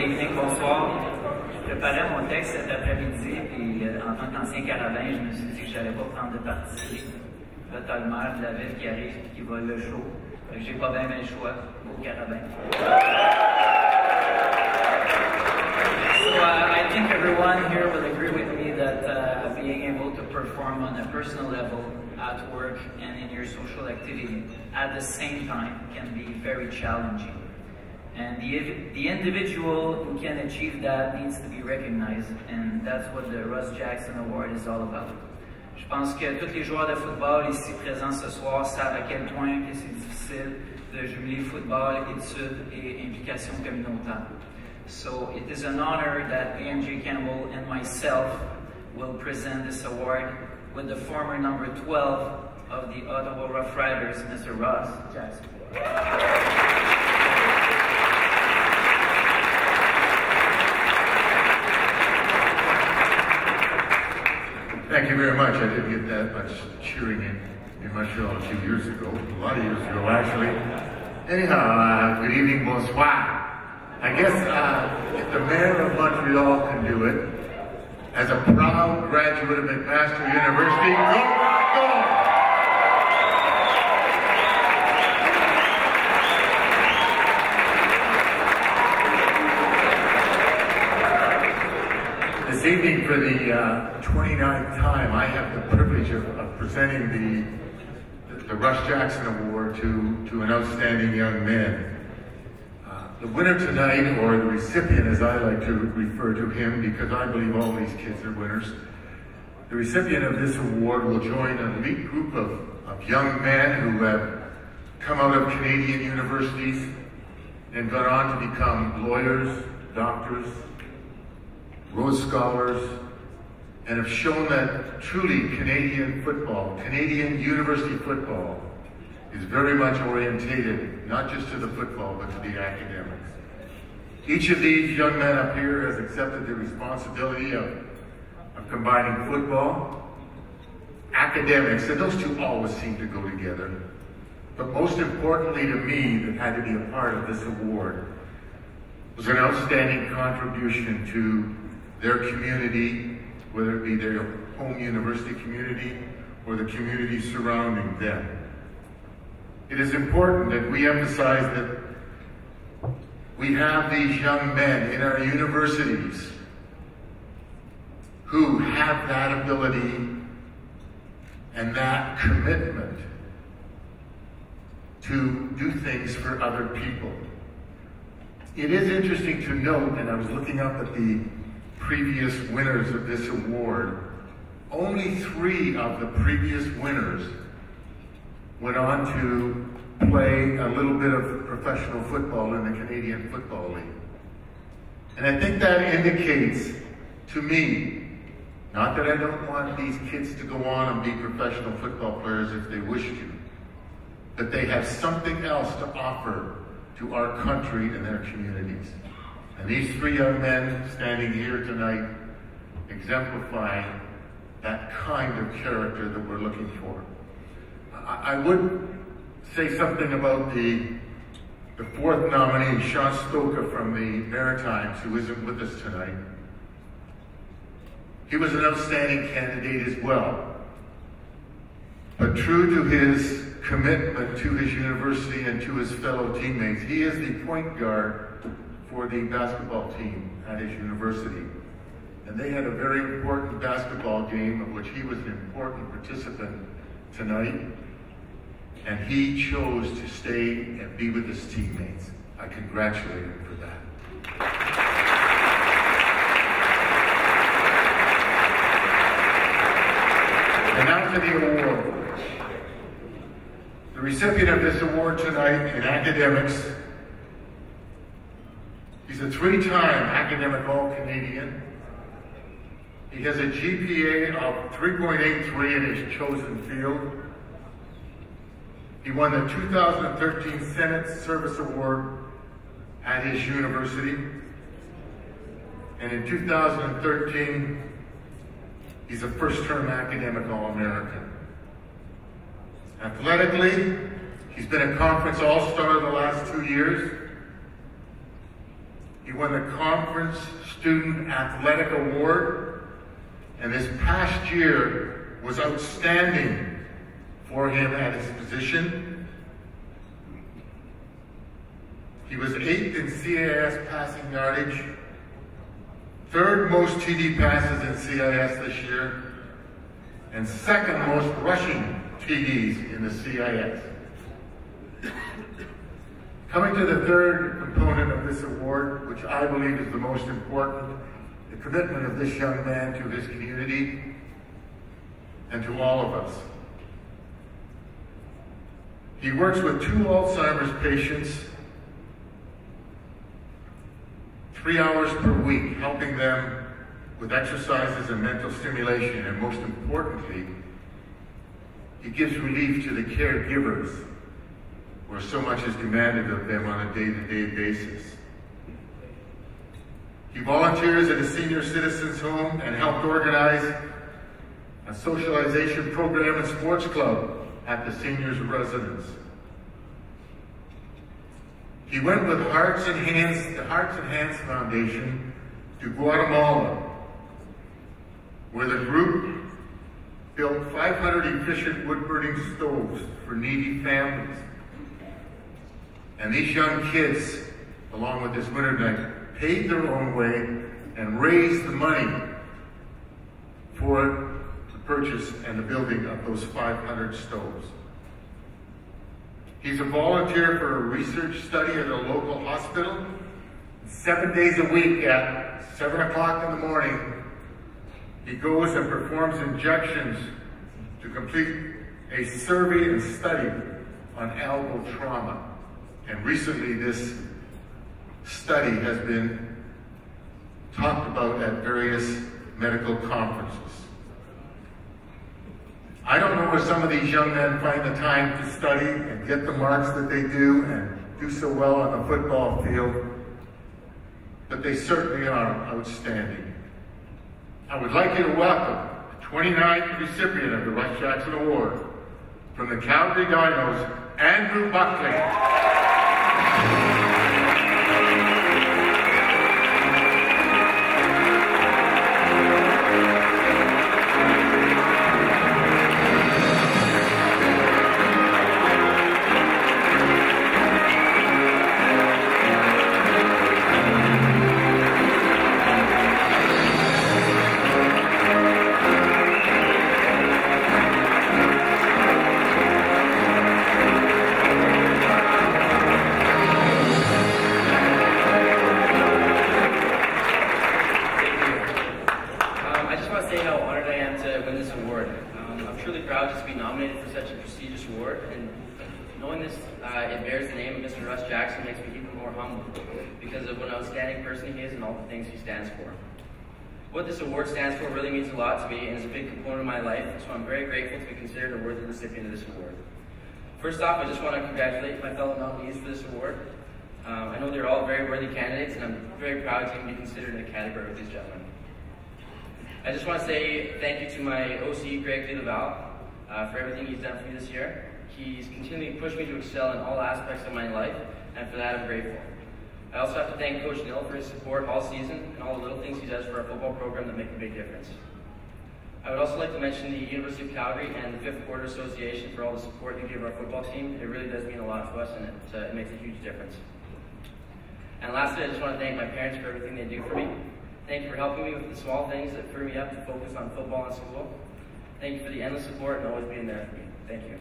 evening, bonsoir. Je préparais mon texte cet après-midi, puis en tant qu'ancien carabin, je me suis dit que je n'allais pas prendre de parti. Là, t'as le maire de la ville qui arrive et qui vole le show. J'ai pas bien le choix au carabin. So I think everyone here will agree with me that being able to perform on a personal level at work and in your social activity at the same time can be very challenging. And the individual who can achieve that needs to be recognized, and that's what the Russ Jackson Award is all about. Je pense que tous les joueurs de football ici présents ce soir savent à quel point que c'est difficile de jumeler football, études et implication communautaire. So it is an honor that A.M.J. Campbell and myself will present this award with the former number 12 of the Ottawa Rough Riders, Mr. Russ Jackson. Thank you very much. I didn't get that much cheering in Montreal a few years ago, a lot of years ago actually. Anyhow, good evening, bonsoir. I guess if the mayor of Montreal can do it, as a proud graduate of McMaster University, go Rock, go! This evening, for the 29th time, I have the privilege of presenting the Russ Jackson Award to an outstanding young man. The winner tonight, or the recipient as I like to refer to him, because I believe all these kids are winners, the recipient of this award will join an elite group of young men who have come out of Canadian universities and gone on to become lawyers, doctors, Rhodes Scholars, and have shown that truly Canadian football, Canadian university football, is very much orientated not just to the football, but to the academics. Each of these young men up here has accepted the responsibility of combining football, academics, and those two always seem to go together. But most importantly to me, that had to be a part of this award, was an outstanding contribution to their community, whether it be their home university community or the community surrounding them. It is important that we emphasize that we have these young men in our universities who have that ability and that commitment to do things for other people. It is interesting to note, and I was looking up at the previous winners of this award, only 3 of the previous winners went on to play a little bit of professional football in the Canadian Football League. And I think that indicates to me, not that I don't want these kids to go on and be professional football players if they wish to, but they have something else to offer to our country and their communities. And these 3 young men standing here tonight exemplify that kind of character that we're looking for. I would say something about the 4th nominee, Sean Stoka from the Maritimes, who isn't with us tonight. He was an outstanding candidate as well. But true to his commitment to his university and to his fellow teammates, he is the point guard for the basketball team at his university. And they had a very important basketball game of which he was an important participant tonight. And he chose to stay and be with his teammates. I congratulate him for that. And now to the award. The recipient of this award tonight in academics, he's a 3-time academic All-Canadian. He has a GPA of 3.83 in his chosen field. He won the 2013 Senate Service Award at his university. And in 2013, he's a first-term academic All-American. Athletically, he's been a conference All-Star the last 2 years. He won the Conference Student Athletic Award, and this past year was outstanding for him at his position. He was 8th in CIS passing yardage, 3rd most TD passes in CIS this year, and 2nd most rushing TDs in the CIS. Coming to the 3rd component of this award, which I believe is the most important, the commitment of this young man to his community and to all of us. He works with 2 Alzheimer's patients 3 hours per week, helping them with exercises and mental stimulation, and most importantly, he gives relief to the caregivers, where so much is demanded of them on a day-to-day basis. He volunteers at a senior citizens home and helped organize a socialization program and sports club at the seniors' residence. He went with the Hearts and Hands Foundation to Guatemala, where the group built 500 efficient wood-burning stoves for needy families. And these young kids, along with this winter night, paid their own way and raised the money for the purchase and the building of those 500 stoves. He's a volunteer for a research study at a local hospital. 7 days a week at 7 o'clock in the morning, he goes and performs injections to complete a survey and study on elbow trauma. And recently this study has been talked about at various medical conferences. I don't know where some of these young men find the time to study and get the marks that they do and do so well on the football field, but they certainly are outstanding. I would like you to welcome the 29th recipient of the Russ Jackson Award from the Calgary Dinos, Andrew Buckley. It bears the name of Mr. Russ Jackson, makes me even more humble because of what an outstanding person he is and all the things he stands for. What this award stands for really means a lot to me and is a big component of my life, so I'm very grateful to be considered a worthy recipient of this award. First off, I just want to congratulate my fellow nominees for this award. I know they're all very worthy candidates, and I'm very proud to even be considered in a category with these gentlemen. I just want to say thank you to my OC, Greg Vavra, for everything he's done for me this year. He's continually pushed me to excel in all aspects of my life, and for that I'm grateful. I also have to thank Coach Neil for his support all season and all the little things he does for our football program that make a big difference. I would also like to mention the University of Calgary and the Fifth Quarter Association for all the support you give our football team. It really does mean a lot to us, and it makes a huge difference. And lastly, I just want to thank my parents for everything they do for me. Thank you for helping me with the small things that free me up to focus on football and school. Thank you for the endless support and always being there for me. Thank you.